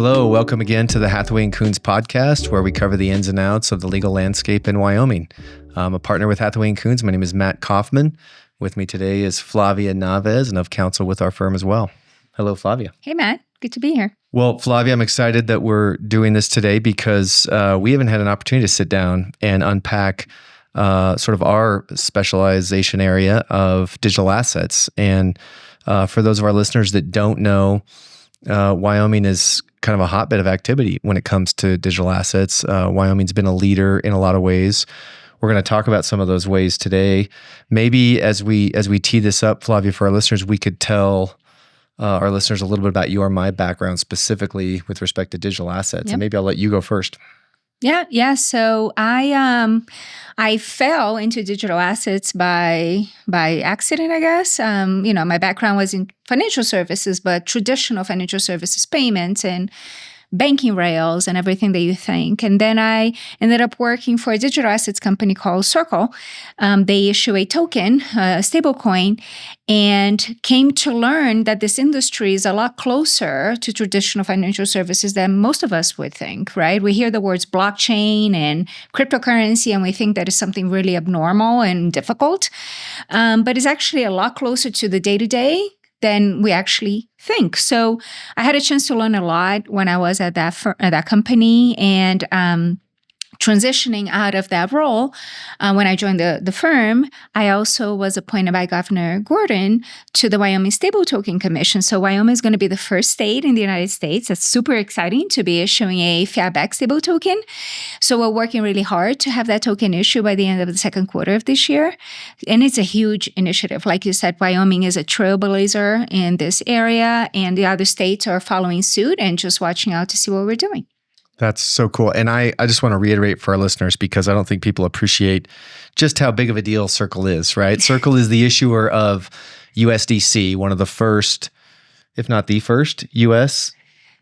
Hello, welcome again to the Hathaway Kunz podcast, where we cover the ins and outs of the legal landscape in Wyoming. I'm a partner with Hathaway Kunz. My name is Matt Kaufman. With me today is Flavia Naves, and of counsel with our firm as well. Hello, Flavia. Hey, Matt. Good to be here. Well, Flavia, I'm excited that we're doing this today because we haven't had an opportunity to sit down and unpack sort of our specialization area of digital assets. And for those of our listeners that don't know, Wyoming is kind of a hotbed of activity when it comes to digital assets. Wyoming's been a leader in a lot of ways. We're going to talk about some of those ways today. Maybe as we tee this up, Flavia, for our listeners, we could tell our listeners a little bit about you or my background specifically with respect to digital assets. Yep. And maybe I'll let you go first. Yeah. So I fell into digital assets by accident, I guess. My background was in financial services, but traditional financial services payments and banking rails and everything that you think. And then I ended up working for a digital assets company called Circle. They issue a token, a stable coin, and came to learn that this industry is a lot closer to traditional financial services than most of us would think, right? We hear the words blockchain and cryptocurrency, and we think that is something really abnormal and difficult. But it's actually a lot closer to the day-to-day than we actually think. So I had a chance to learn a lot when I was at that company, and transitioning out of that role, when I joined the firm, I also was appointed by Governor Gordon to the Wyoming Stable Token Commission. So Wyoming is going to be the first state in the United States that's super exciting to be issuing a fiat-backed stable token. So we're working really hard to have that token issued by the end of the second quarter of this year. And it's a huge initiative. Like you said, Wyoming is a trailblazer in this area, and the other states are following suit and just watching out to see what we're doing. That's so cool. And I just want to reiterate for our listeners, because I don't think people appreciate just how big of a deal Circle is, right? Circle is the issuer of USDC, one of the first, if not the first, U.S.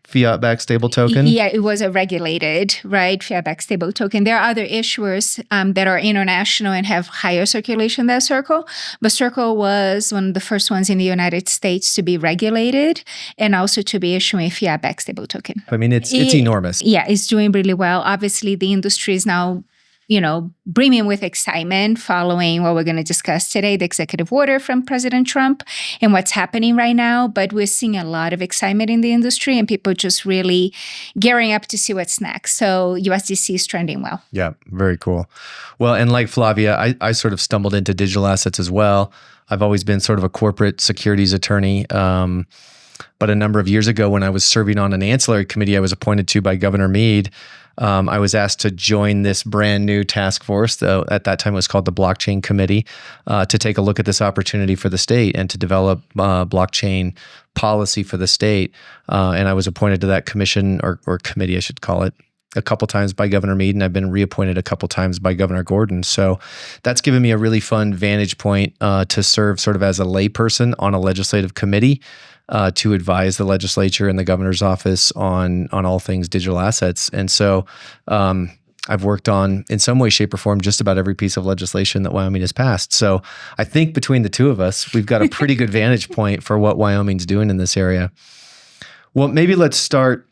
fiat-backed stable token. Yeah, it was a regulated, right, fiat-backed stable token. There are other issuers that are international and have higher circulation than Circle, but Circle was one of the first ones in the United States to be regulated and also to be issuing a fiat-backed stable token. I mean, it's enormous. Yeah, it's doing really well. Obviously, the industry is now brimming with excitement following what we're going to discuss today, the executive order from President Trump and what's happening right now. But we're seeing a lot of excitement in the industry and people just really gearing up to see what's next. So USDC is trending well. Yeah, very cool. Well, and like Flavia, I sort of stumbled into digital assets as well. I've always been sort of a corporate securities attorney. But a number of years ago, when I was serving on an ancillary committee I was appointed to by Governor Meade, I was asked to join this brand new task force, though at that time it was called the Blockchain Committee, to take a look at this opportunity for the state and to develop blockchain policy for the state. And I was appointed to that commission or committee, I should call it, a couple times by Governor Meade, and I've been reappointed a couple times by Governor Gordon. So that's given me a really fun vantage point to serve sort of as a layperson on a legislative committee to advise the legislature and the governor's office on all things digital assets. And so I've worked on, in some way, shape, or form, just about every piece of legislation that Wyoming has passed. So I think between the two of us, we've got a pretty good vantage point for what Wyoming's doing in this area. Well, maybe let's start,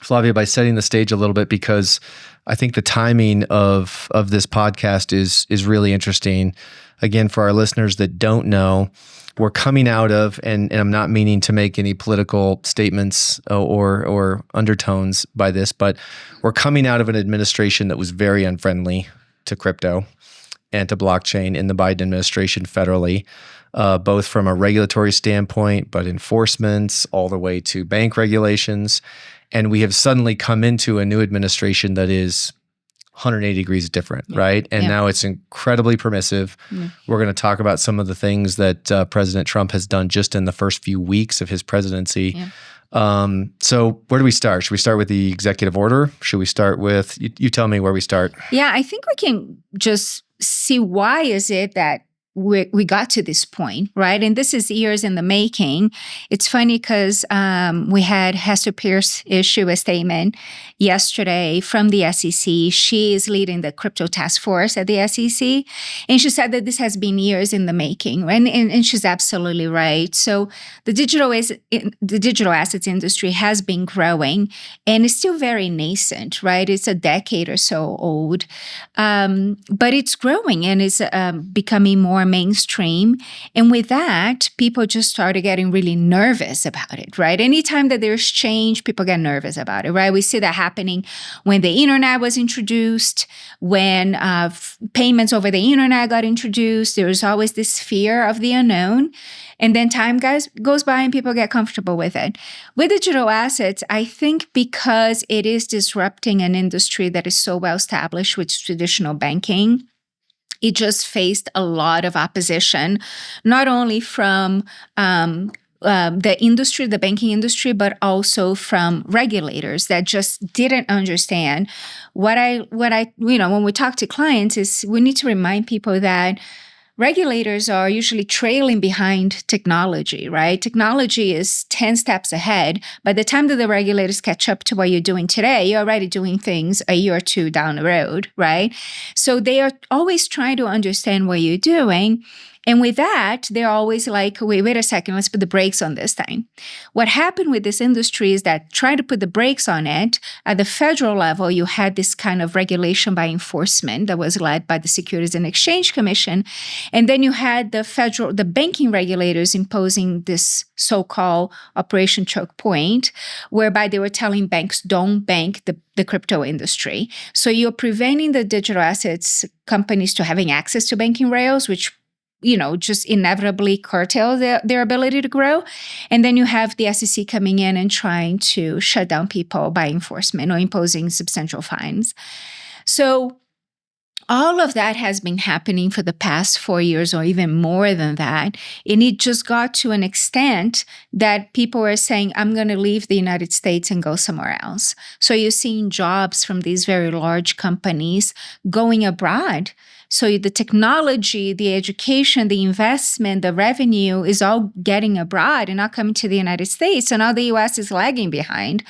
Flavia, by setting the stage a little bit, because I think the timing of this podcast is really interesting. Again, for our listeners that don't know, we're coming out of, and I'm not meaning to make any political statements or undertones by this, but we're coming out of an administration that was very unfriendly to crypto and to blockchain in the Biden administration federally, both from a regulatory standpoint, but enforcements all the way to bank regulations. And we have suddenly come into a new administration that is 180 degrees different, right? And now it's incredibly permissive. We're going to talk about some of the things that President Trump has done just in the first few weeks of his presidency. So where do we start? Should we start with the executive order? Should we start with, you tell me where we start. Yeah, I think we can just see why is it that we got to this point, right? And this is years in the making. It's funny because we had Hester Pierce issue a statement yesterday from the SEC. She is leading the crypto task force at the SEC. And she said that this has been years in the making. Right? And she's absolutely right. So the digital assets industry has been growing and it's still very nascent, right? It's a decade or so old. But it's growing and it's becoming more mainstream. And with that, people just started getting really nervous about it, right? Anytime that there's change, people get nervous about it, right? We see that happening when the internet was introduced, when payments over the internet got introduced. There was always this fear of the unknown. And then time goes by and people get comfortable with it. With digital assets, I think because it is disrupting an industry that is so well established with traditional banking, it just faced a lot of opposition, not only from the industry, the banking industry, but also from regulators that just didn't understand when we talk to clients is we need to remind people that regulators are usually trailing behind technology, right? Technology is 10 steps ahead. By the time that the regulators catch up to what you're doing today, you're already doing things a year or two down the road, right? So they are always trying to understand what you're doing. And with that, they're always like, wait a second, let's put the brakes on this thing. What happened with this industry is that trying to put the brakes on it, at the federal level, you had this kind of regulation by enforcement that was led by the Securities and Exchange Commission. And then you had the banking regulators imposing this so-called Operation Choke Point, whereby they were telling banks, don't bank the crypto industry. So you're preventing the digital assets companies to having access to banking rails, which just inevitably curtail their ability to grow. And then you have the SEC coming in and trying to shut down people by enforcement or imposing substantial fines. So all of that has been happening for the past 4 years or even more than that. And it just got to an extent that people are saying, I'm going to leave the United States and go somewhere else. So you're seeing jobs from these very large companies going abroad. So the technology, the education, the investment, the revenue is all getting abroad and not coming to the United States. So now the U.S. is lagging behind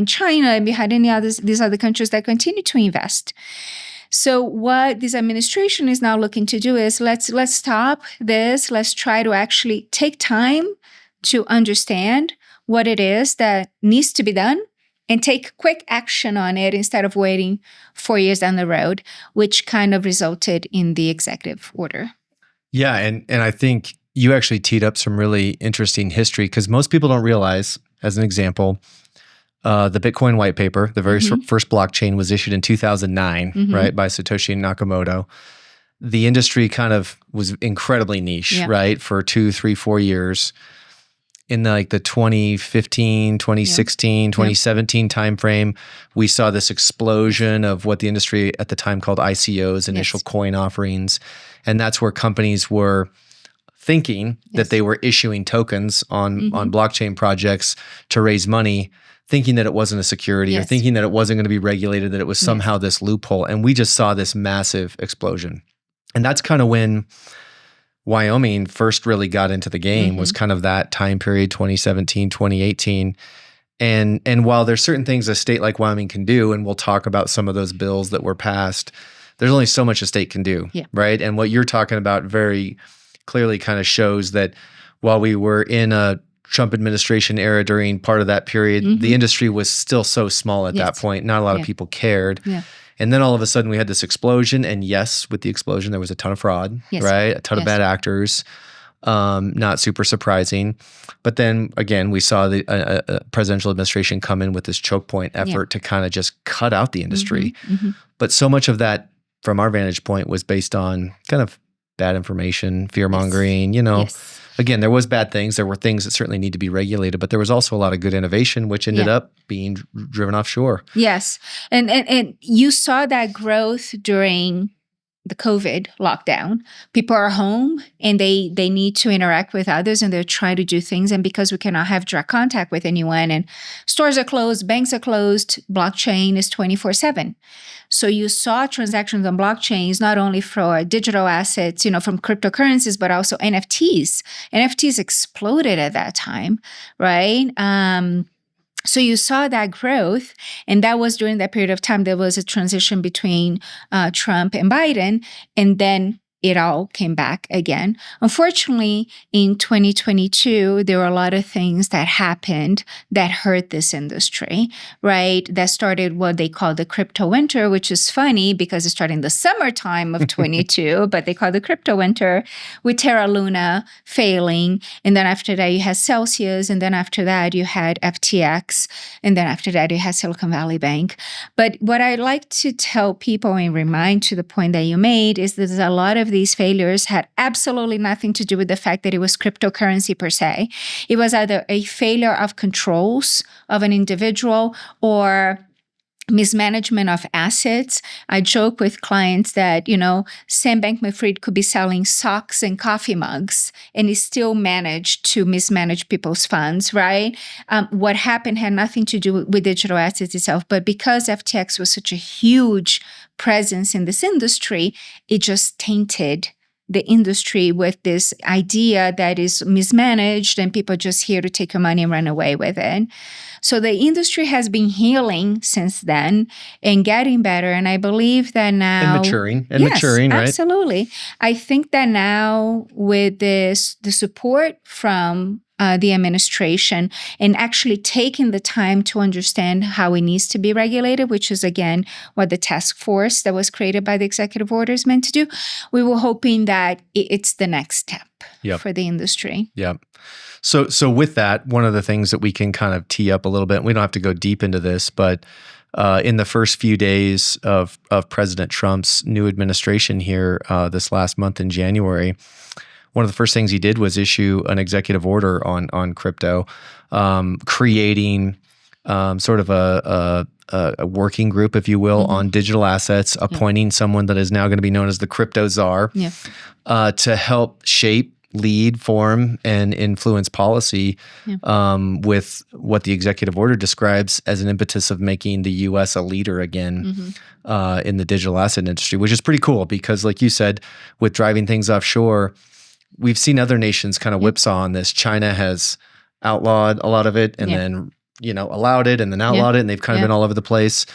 China and behind these other countries that continue to invest. So what this administration is now looking to do is let's stop this. Let's try to actually take time to understand what it is that needs to be done and take quick action on it instead of waiting 4 years down the road, which kind of resulted in the executive order. Yeah, and I think you actually teed up some really interesting history because most people don't realize, as an example, the Bitcoin white paper, the very first blockchain was issued in 2009, right, by Satoshi Nakamoto. The industry kind of was incredibly niche, right, for 2, 3, 4 years. In the 2015, 2016, 2017 timeframe, we saw this explosion of what the industry at the time called ICOs, initial coin offerings. And that's where companies were thinking that they were issuing tokens on blockchain projects to raise money, thinking that it wasn't a security or thinking that it wasn't going to be regulated, that it was somehow this loophole. And we just saw this massive explosion. And that's kind of when Wyoming first really got into the game, was kind of that time period, 2017, 2018. And while there's certain things a state like Wyoming can do, and we'll talk about some of those bills that were passed, there's only so much a state can do, right? And what you're talking about very clearly kind of shows that while we were in a Trump administration era during part of that period, the industry was still so small at that point. Not a lot of people cared. And then all of a sudden we had this explosion. And yes, with the explosion, there was a ton of fraud, right? A ton of bad actors. Not super surprising. But then again, we saw the presidential administration come in with this choke point effort to kind of just cut out the industry. But so much of that, from our vantage point, was based on kind of bad information, fear-mongering, Again, there was bad things. There were things that certainly need to be regulated, but there was also a lot of good innovation, which ended up being driven offshore. Yes. And you saw that growth during the COVID lockdown. People are home and they need to interact with others and they're trying to do things. And because we cannot have direct contact with anyone and stores are closed, banks are closed, blockchain is 24/7. So you saw transactions on blockchains, not only for digital assets, from cryptocurrencies, but also NFTs. NFTs exploded at that time, right? So you saw that growth, and that was during that period of time. There was a transition between Trump and Biden, and then it all came back again. Unfortunately, in 2022, there were a lot of things that happened that hurt this industry, right? That started what they call the crypto winter, which is funny because it started in the summertime of 22, but they call it the crypto winter, with Terra Luna failing. And then after that, you had Celsius. And then after that, you had FTX. And then after that, you had Silicon Valley Bank. But what I like to tell people and remind to the point that you made is that there's a lot of these failures had absolutely nothing to do with the fact that it was cryptocurrency per se. It was either a failure of controls of an individual or mismanagement of assets. I joke with clients that, Sam Bankman-Fried could be selling socks and coffee mugs and he still managed to mismanage people's funds, right? What happened had nothing to do with digital assets itself, but because FTX was such a huge presence in this industry, it just tainted the industry with this idea that is mismanaged and people just here to take your money and run away with it. So the industry has been healing since then and getting better. And I believe that now— And yes, maturing, right? Absolutely. I think that now with the support from the administration and actually taking the time to understand how it needs to be regulated, which is, again, what the task force that was created by the executive order is meant to do, we were hoping that it's the next step for the industry. Yep. So with that, one of the things that we can kind of tee up a little bit, we don't have to go deep into this, but in the first few days of President Trump's new administration here this last month in January, one of the first things he did was issue an executive order on crypto, creating sort of a working group, if you will, on digital assets, appointing someone that is now going to be known as the crypto czar to help shape, lead, form, and influence policy with what the executive order describes as an impetus of making the U.S. a leader again in the digital asset industry, which is pretty cool because, like you said, with driving things offshore, we've seen other nations kind of whipsaw on this. China has outlawed a lot of it and then, allowed it and then outlawed it, and they've kind of been all over the place.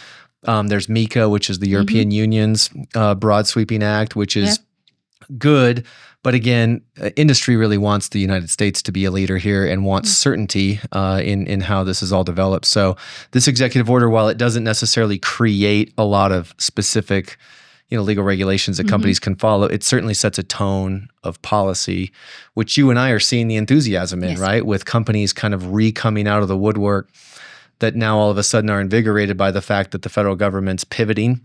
There's MiCA, which is the European Union's broad sweeping act, which is good. But again, industry really wants the United States to be a leader here and wants certainty in how this is all developed. So this executive order, while it doesn't necessarily create a lot of specific legal regulations that companies can follow, it certainly sets a tone of policy, which you and I are seeing the enthusiasm in, right? With companies kind of coming out of the woodwork that now all of a sudden are invigorated by the fact that the federal government's pivoting,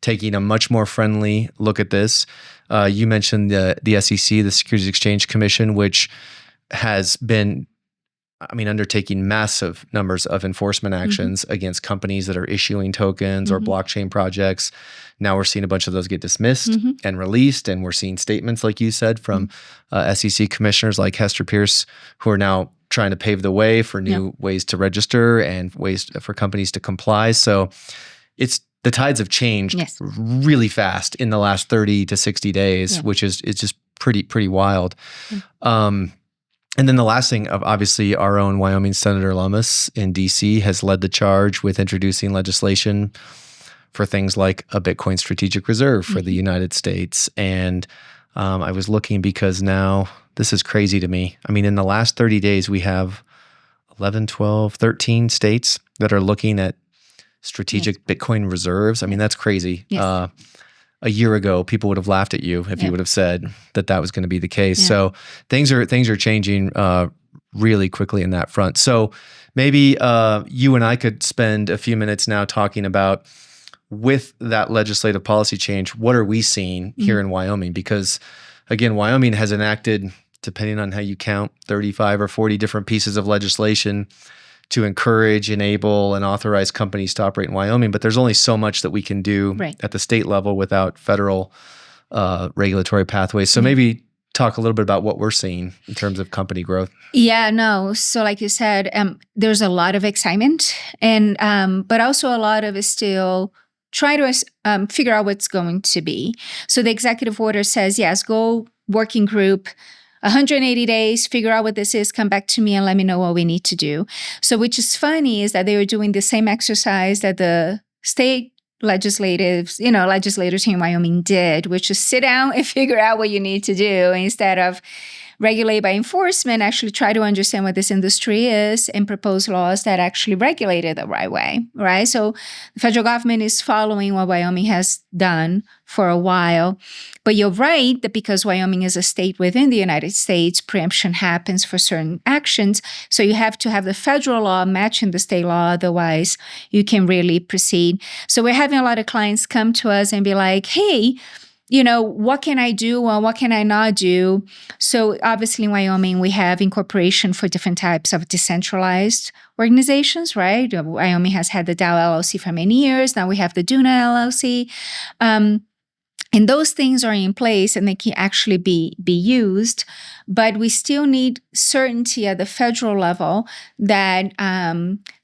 taking a much more friendly look at this. You mentioned the SEC, the Securities Exchange Commission, which has been undertaking massive numbers of enforcement actions against companies that are issuing tokens or blockchain projects. Now we're seeing a bunch of those get dismissed and released, and we're seeing statements, like you said, from SEC commissioners like Hester Pierce, who are now trying to pave the way for new ways to register and ways for companies to comply. So the tides have changed really fast in the last 30 to 60 days, which is just pretty wild. And then the last thing, obviously, our own Wyoming Senator Lummis in D.C. has led the charge with introducing legislation for things like a Bitcoin strategic reserve for the United States. And I was looking because now this is crazy to me. In the last 30 days, we have 11, 12, 13 states that are looking at strategic Bitcoin reserves. That's crazy. A year ago, people would have laughed at you if you would have said that was going to be the case. So things are changing really quickly in that front. So maybe you and I could spend a few minutes now talking about, with that legislative policy change, what are we seeing here in Wyoming? Because again, Wyoming has enacted, depending on how you count, 35 or 40 different pieces of legislation to encourage, enable, and authorize companies to operate in Wyoming. But there's only so much that we can do at the state level without federal regulatory pathways. So maybe talk a little bit about what we're seeing in terms of company growth. Yeah, no. So like you said, there's a lot of excitement, and but also a lot of it still try to figure out what's going to be. So the executive order says, yes, go working group, 180 days, figure out what this is, come back to me and let me know what we need to do. So which is funny is that they were doing the same exercise that the state legislators here in Wyoming did, which is sit down and figure out what you need to do instead of regulate by enforcement, actually try to understand what this industry is and propose laws that actually regulate it the right way, right? So the federal government is following what Wyoming has done for a while. But you're right that because Wyoming is a state within the United States, preemption happens for certain actions. So you have to have the federal law matching the state law. Otherwise, you can really proceed. So we're having a lot of clients come to us and be like, hey, what can I do or what can I not do? So obviously in Wyoming, we have incorporation for different types of decentralized organizations, right? Wyoming has had the Dow LLC for many years. Now we have the Duna LLC. And those things are in place and they can actually be used, but we still need certainty at the federal level that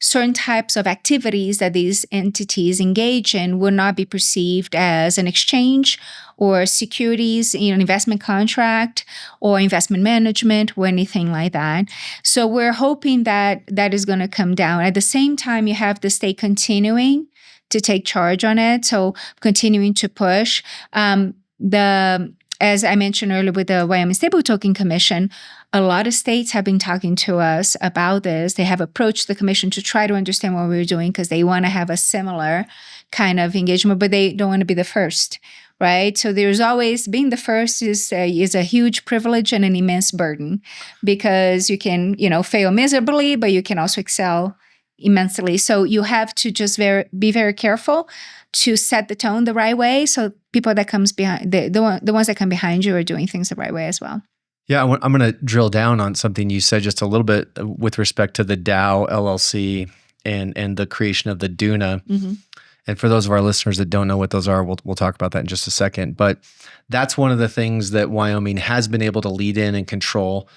certain types of activities that these entities engage in will not be perceived as an exchange or securities, investment contract or investment management or anything like that. So we're hoping that that is going to come down. At the same time, you have the state continuing to take charge on it. So continuing to push. As I mentioned earlier with the Wyoming Stable Token Commission, a lot of states have been talking to us about this. They have approached the commission to try to understand what we're doing because they want to have a similar kind of engagement, but they don't want to be the first, right? So there's always being the first is a huge privilege and an immense burden because you can, fail miserably, but you can also excel immensely. So you have to just be very careful to set the tone the right way. So people that comes behind, the ones that come behind you are doing things the right way as well. Yeah, I'm going to drill down on something you said just a little bit with respect to the Dow LLC and the creation of the Duna. Mm-hmm. And for those of our listeners that don't know what those are, we'll talk about that in just a second. But that's one of the things that Wyoming has been able to lead in and control.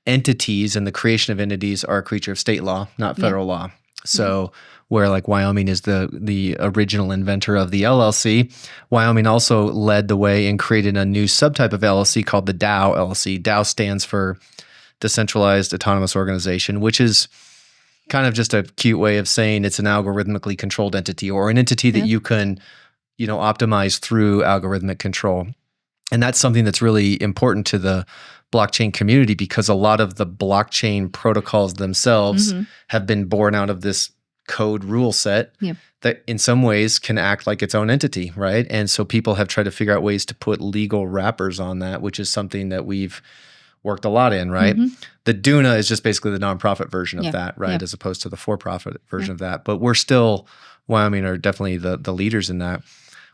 Entities and the creation of entities are a creature of state law, not federal law. So where like Wyoming is the original inventor of the LLC, Wyoming also led the way and created a new subtype of LLC called the Dow LLC. Dow stands for Decentralized Autonomous Organization, which is kind of just a cute way of saying it's an algorithmically controlled entity or an entity that you can, optimize through algorithmic control. And that's something that's really important to the blockchain community because a lot of the blockchain protocols themselves have been born out of this code rule set that in some ways can act like its own entity, right? And so people have tried to figure out ways to put legal wrappers on that, which is something that we've worked a lot in, right? The Duna is just basically the nonprofit version of that, right? As opposed to the for-profit version of that. But we're still, Wyoming are definitely the leaders in that.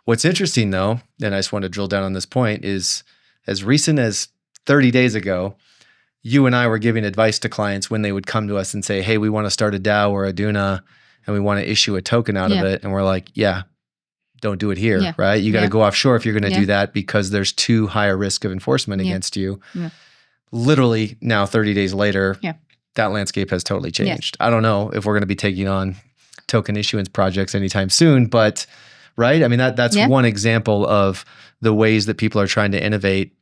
What's interesting though, and I just want to drill down on this point, is as recent as 30 days ago, you and I were giving advice to clients when they would come to us and say, hey, we want to start a DAO or a Duna and we want to issue a token out of it. And we're like, don't do it here, right? You got to go offshore if you're going to do that because there's too high a risk of enforcement against you. Literally now 30 days later, that landscape has totally changed. I don't know if we're going to be taking on token issuance projects anytime soon, but right? I mean, that's one example of the ways that people are trying to innovate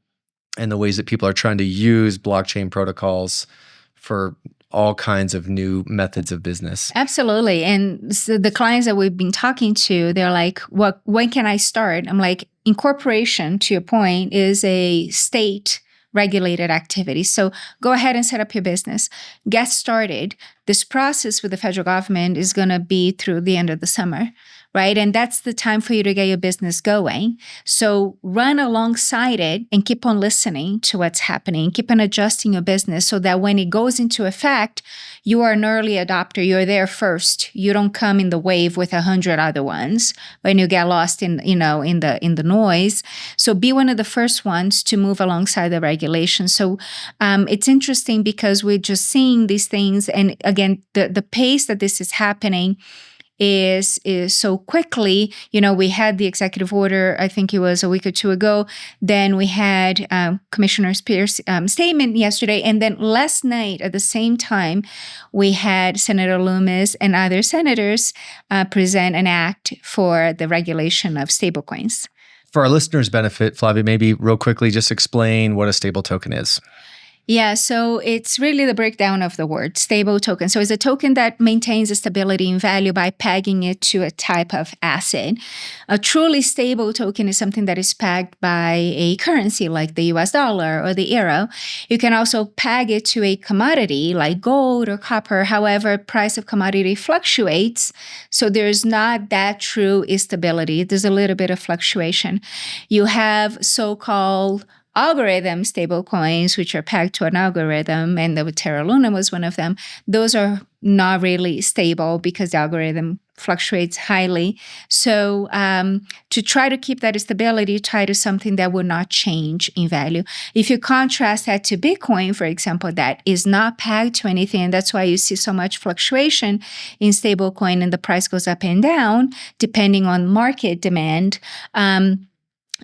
and the ways that people are trying to use blockchain protocols for all kinds of new methods of business. Absolutely. And so the clients that we've been talking to, they're like, when can I start? I'm like, incorporation, to your point, is a state regulated activity. So go ahead and set up your business. Get started. This process with the federal government is going to be through the end of the summer, right? And that's the time for you to get your business going. So run alongside it and keep on listening to what's happening. Keep on adjusting your business so that when it goes into effect, you are an early adopter. You're there first. You don't come in the wave with 100 other ones when you get lost in the noise. So be one of the first ones to move alongside the regulation. So it's interesting because we're just seeing these things. And again, the pace that this is happening is so quickly. We had the executive order, I think it was a week or two ago. Then we had Commissioner Spears' statement yesterday. And then last night at the same time, we had Senator Loomis and other senators present an act for the regulation of stablecoins. For our listeners' benefit, Flavia, maybe real quickly just explain what a stable token is. Yeah, so it's really the breakdown of the word stable token. So it's a token that maintains a stability in value by pegging it to a type of asset. A truly stable token is something that is pegged by a currency like the US dollar or the euro. You can also peg it to a commodity like gold or copper. However, price of commodity fluctuates, so there's not that true stability. There's a little bit of fluctuation. You have so-called algorithm stable coins, which are pegged to an algorithm, and the Terra Luna was one of them. Those are not really stable because the algorithm fluctuates highly. So to try to keep that stability, try to something that will not change in value. If you contrast that to Bitcoin, for example, that is not pegged to anything, and that's why you see so much fluctuation in stablecoin, and the price goes up and down depending on market demand.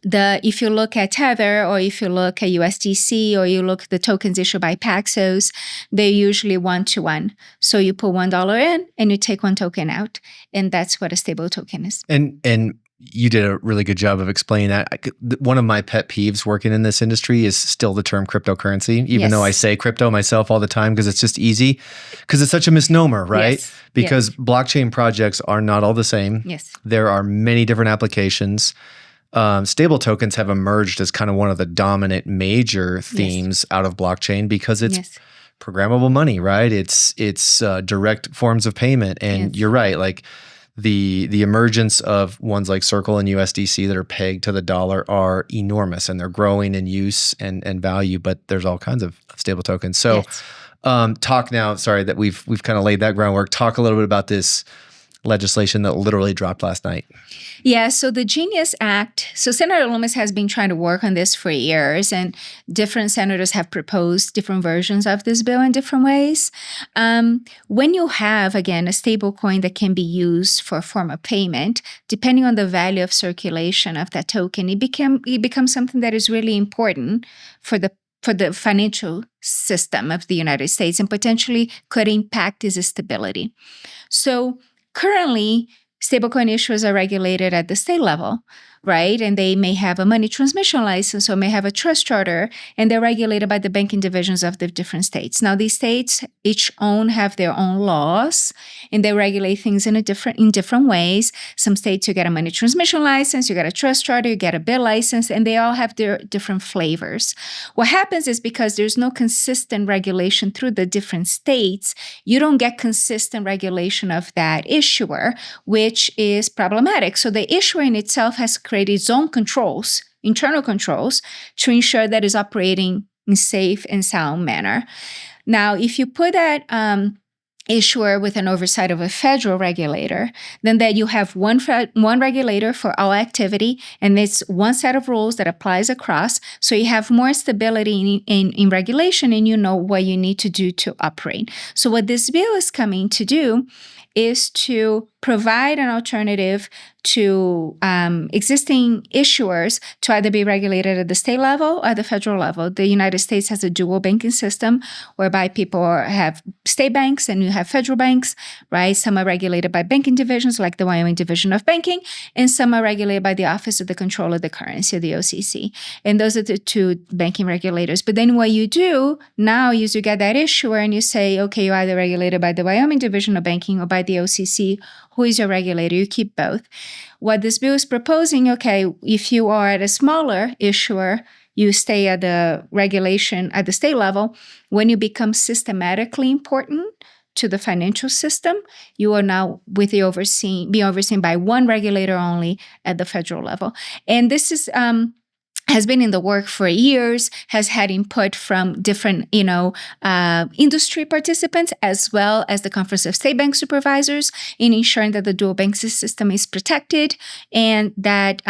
If you look at Tether, or if you look at USDC, or you look at the tokens issued by Paxos, they're usually 1-to-1. So you put $1 in and you take one token out. And that's what a stable token is. And you did a really good job of explaining that. One of my pet peeves working in this industry is still the term cryptocurrency, even though I say crypto myself all the time because it's just easy, because it's such a misnomer, right? Yes. Because blockchain projects are not all the same. Yes. There are many different applications. Stable tokens have emerged as kind of one of the dominant major themes out of blockchain because it's programmable money, right? It's direct forms of payment. And you're right, like the emergence of ones like Circle and USDC that are pegged to the dollar are enormous, and they're growing in use and value, but there's all kinds of stable tokens. So talk now, sorry that we've kind of laid that groundwork. Talk a little bit about this legislation that literally dropped last night. Yeah, so the Genius Act, so Senator Loomis has been trying to work on this for years, and different senators have proposed different versions of this bill in different ways. When you have, again, a stable coin that can be used for a form of payment, depending on the value of circulation of that token, it becomes something that is really important for the financial system of the United States, and potentially could impact its stability. So currently, stablecoin issuers are regulated at the state level, right? And they may have a money transmission license or may have a trust charter, and they're regulated by the banking divisions of the different states. Now, these states each have their own laws, and they regulate things in different ways. Some states, you get a money transmission license, you get a trust charter, you get a bill license, and they all have their different flavors. What happens is, because there's no consistent regulation through the different states, you don't get consistent regulation of that issuer, which is problematic. So the issuer in itself has created its own controls, internal controls, to ensure that it's operating in safe and sound manner. Now, if you put that issuer with an oversight of a federal regulator, then that you have one regulator for all activity, and it's one set of rules that applies across. So you have more stability in regulation, and you know what you need to do to operate. So what this bill is coming to do is to provide an alternative to existing issuers to either be regulated at the state level or the federal level. The United States has a dual banking system whereby people have state banks and you have federal banks, right? Some are regulated by banking divisions like the Wyoming Division of Banking, and some are regulated by the Office of the Control of the Currency, the OCC. And those are the two banking regulators. But then what you do now is you get that issuer and you say, okay, you're either regulated by the Wyoming Division of Banking or by the OCC. Who is your regulator? You keep both. What this bill is proposing, okay, if you are at a smaller issuer, you stay at the regulation at the state level. When you become systematically important to the financial system, you are now being overseen by one regulator only at the federal level. And this is has been in the work for years, has had input from different, industry participants, as well as the Conference of State Bank Supervisors, in ensuring that the dual bank system is protected and that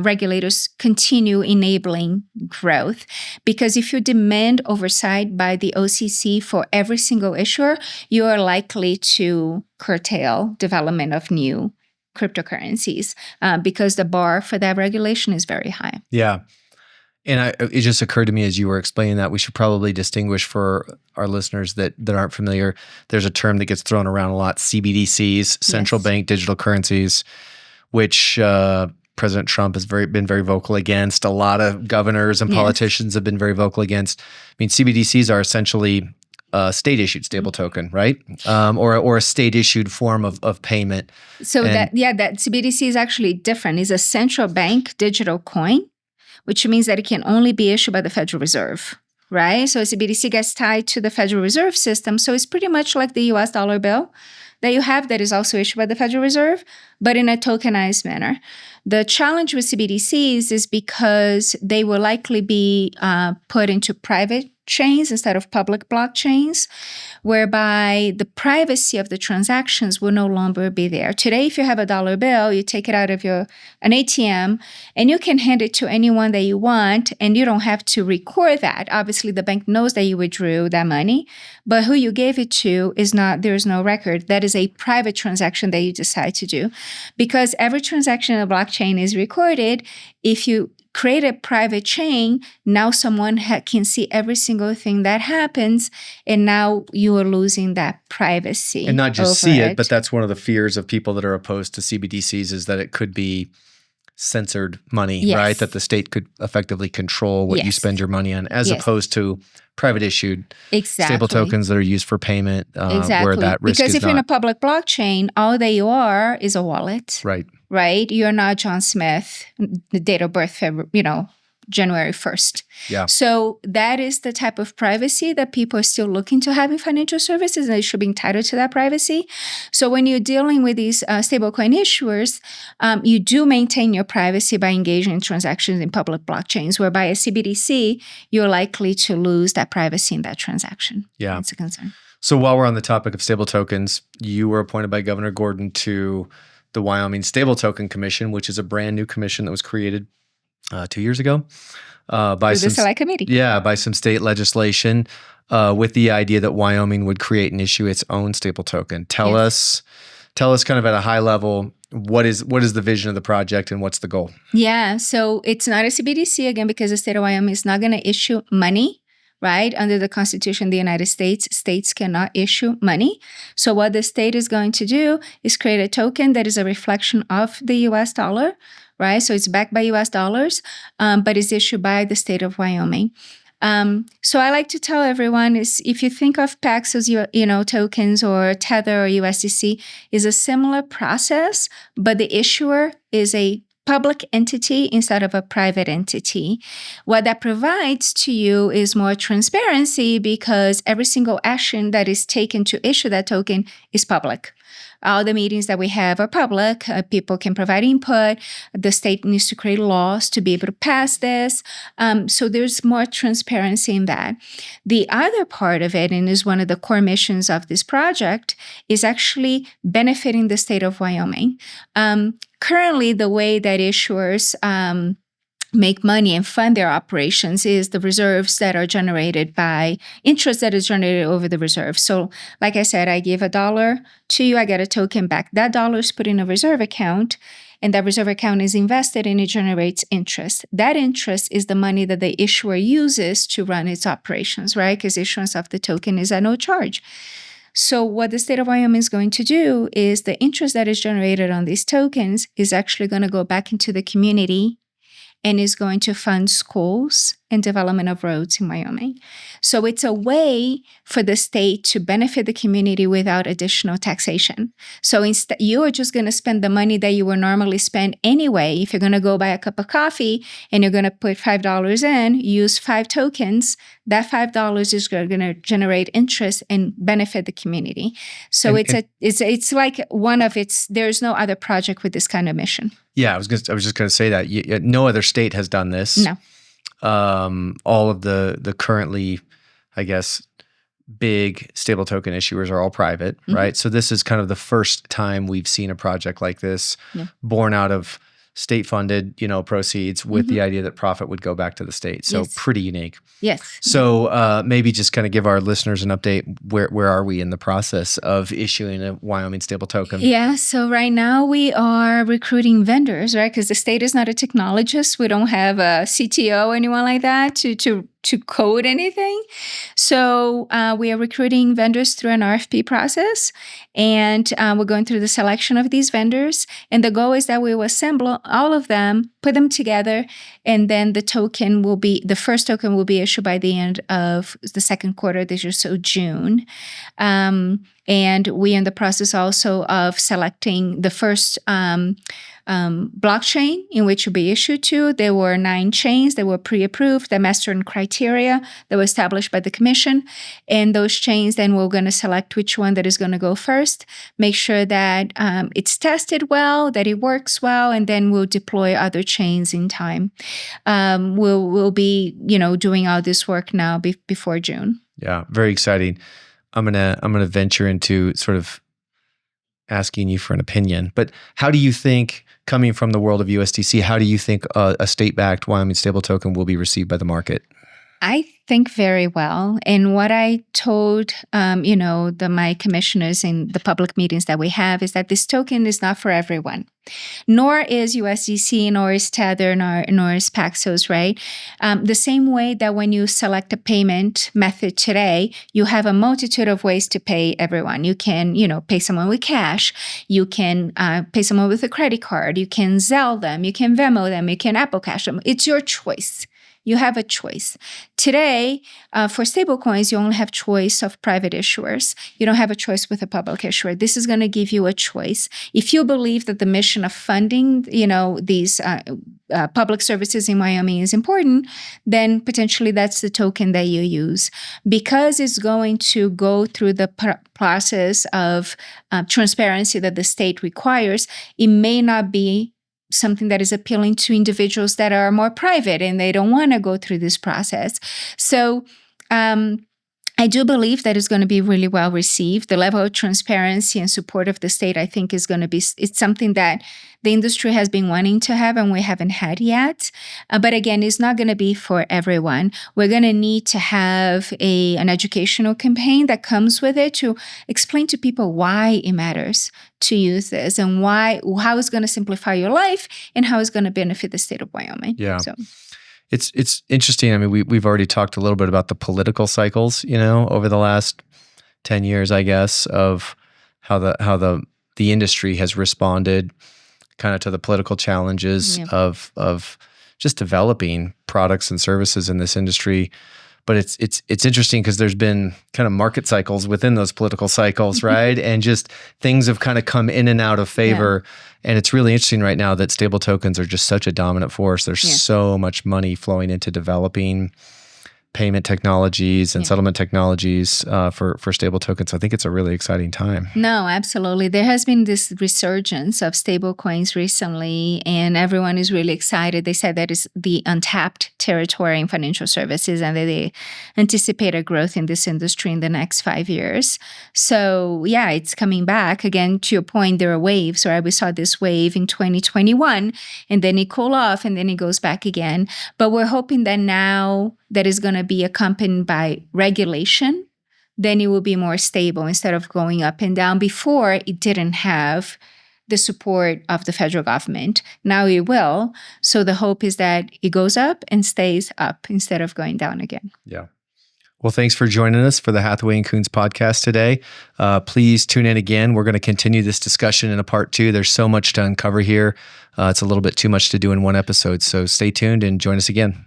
regulators continue enabling growth. Because if you demand oversight by the OCC for every single issuer, you are likely to curtail development of new cryptocurrencies because the bar for that regulation is very high. Yeah. And it just occurred to me as you were explaining that we should probably distinguish for our listeners that aren't familiar. There's a term that gets thrown around a lot, CBDCs, central bank digital currencies, which President Trump has been very vocal against. A lot of governors and politicians have been very vocal against. I mean, CBDCs are essentially a state-issued stable token, right? Or a state-issued form of payment. So that CBDC is actually different. It's a central bank digital coin, which means that it can only be issued by the Federal Reserve, right? So CBDC gets tied to the Federal Reserve system. So it's pretty much like the US dollar bill that you have that is also issued by the Federal Reserve, but in a tokenized manner. The challenge with CBDCs is because they will likely be put into private chains instead of public blockchains, whereby the privacy of the transactions will no longer be there. Today, if you have a dollar bill, you take it out of an ATM and you can hand it to anyone that you want, and you don't have to record that. Obviously, the bank knows that you withdrew that money, but who you gave it to there's no record. That is a private transaction that you decide to do. Because every transaction in a blockchain is recorded, if you create a private chain, now someone can see every single thing that happens, and now you are losing that privacy. And not just see it, but that's one of the fears of people that are opposed to CBDCs is that it could be censored money, right? That the state could effectively control what you spend your money on, as opposed to private issued stable tokens that are used for payment, where that risk because is if you're in a public blockchain, all that you are is a wallet. Right. You're not John Smith, the date of birth, January 1st. Yeah. So that is the type of privacy that people are still looking to have in financial services, and they should be entitled to that privacy. So when you're dealing with these stablecoin issuers, you do maintain your privacy by engaging in transactions in public blockchains, whereby a CBDC, you're likely to lose that privacy in that transaction. Yeah. That's a concern. So while we're on the topic of stable tokens, you were appointed by Governor Gordon to the Wyoming Stable Token Commission, which is a brand new commission that was created 2 years ago by the Select Committee. Yeah, by some state legislation with the idea that Wyoming would create and issue its own stable token. Tell us kind of at a high level, what is the vision of the project and what's the goal? Yeah, so it's not a CBDC, again, because the state of Wyoming is not going to issue money. Right? Under the Constitution of the United States, states cannot issue money. So what the state is going to do is create a token that is a reflection of the US dollar, right? So it's backed by US dollars, but is issued by the state of Wyoming. So I like to tell everyone is if you think of Paxos, tokens or Tether or USDC is a similar process, but the issuer is a public entity instead of a private entity. What that provides to you is more transparency because every single action that is taken to issue that token is public. All the meetings that we have are public. People can provide input. The state needs to create laws to be able to pass this. So there's more transparency in that. The other part of it, and is one of the core missions of this project, is actually benefiting the state of Wyoming. Currently, the way that issuers make money and fund their operations is the reserves that are generated by interest that is generated over the reserve. So like I said, I give $1 to you, I get a token back. That dollar is put in a reserve account, and that reserve account is invested and it generates interest. That interest is the money that the issuer uses to run its operations, right? Because issuance of the token is at no charge. So what the state of Wyoming is going to do is the interest that is generated on these tokens is actually going to go back into the community and is going to fund schools and development of roads in Wyoming. So it's a way for the state to benefit the community without additional taxation. So instead, you are just going to spend the money that you would normally spend anyway. If you're going to go buy a cup of coffee and you're going to put $5 in, use 5 tokens, that $5 is going to generate interest and benefit the community. So it's like there's no other project with this kind of mission. Yeah, I was just going to say that no other state has done this. No. All of the currently, I guess, big stable token issuers are all private, right? So this is kind of the first time we've seen a project like this born out of state-funded, proceeds with the idea that profit would go back to the state. So pretty unique. Yes. So maybe just kind of give our listeners an update. Where are we in the process of issuing a Wyoming stable token? Yeah. So right now we are recruiting vendors, right? Because the state is not a technologist. We don't have a CTO or anyone like that to code anything. So we are recruiting vendors through an RFP process, and we're going through the selection of these vendors. And the goal is that we will assemble all of them, put them together, and then the first token will be issued by the end of the second quarter this year, so June. And we are in the process also of selecting the first blockchain in which will be issued to. There were 9 chains that were pre-approved, that met certain criteria that were established by the commission. And those chains, then we're going to select which one that is going to go first, make sure that it's tested well, that it works well, and then we'll deploy other chains in time. We'll be, doing all this work now before June. Yeah, very exciting. I'm gonna venture into sort of asking you for an opinion, but how do you think, coming from the world of USDC, how do you think a state-backed Wyoming stable token will be received by the market? I think very well. And what I told, my commissioners in the public meetings that we have is that this token is not for everyone, nor is USDC, nor is Tether, nor is Paxos, right? The same way that when you select a payment method today, you have a multitude of ways to pay everyone. You can, pay someone with cash. You can pay someone with a credit card. You can Zelle them. You can Venmo them. You can Apple Cash them. It's your choice. You have a choice. Today, for stablecoins, you only have choice of private issuers. You don't have a choice with a public issuer. This is going to give you a choice. If you believe that the mission of funding, these public services in Wyoming is important, then potentially that's the token that you use. Because it's going to go through the process of transparency that the state requires, it may not be something that is appealing to individuals that are more private and they don't want to go through this process. So I do believe that it's going to be really well received. The level of transparency and support of the state, I think, is going to be, it's something that the industry has been wanting to have and we haven't had yet. But again, it's not going to be for everyone. We're going to need to have an educational campaign that comes with it to explain to people why it matters to use this and how it's going to simplify your life and how it's going to benefit the state of Wyoming. Yeah. So it's interesting. I mean, we've already talked a little bit about the political cycles, over the last 10 years, I guess, of how the industry has responded kind of to the political challenges of just developing products and services in this industry. But it's interesting because there's been kind of market cycles within those political cycles, right? And just things have kind of come in and out of favor. Yeah. And it's really interesting right now that stable tokens are just such a dominant force. There's so much money flowing into developing payment technologies and settlement technologies for stable tokens. I think it's a really exciting time. No, absolutely. There has been this resurgence of stable coins recently, and everyone is really excited. They said that is the untapped territory in financial services, and that they anticipate a growth in this industry in the next 5 years. So yeah, it's coming back. Again, to your point, there are waves, right? We saw this wave in 2021, and then it cooled off, and then it goes back again. But we're hoping that now that is going to be accompanied by regulation, then it will be more stable instead of going up and down. Before, it didn't have the support of the federal government. Now it will. So the hope is that it goes up and stays up instead of going down again. Yeah. Well, thanks for joining us for the Hathaway and Kunz podcast today. Please tune in again. We're going to continue this discussion in a part 2. There's so much to uncover here. It's a little bit too much to do in one episode. So stay tuned and join us again.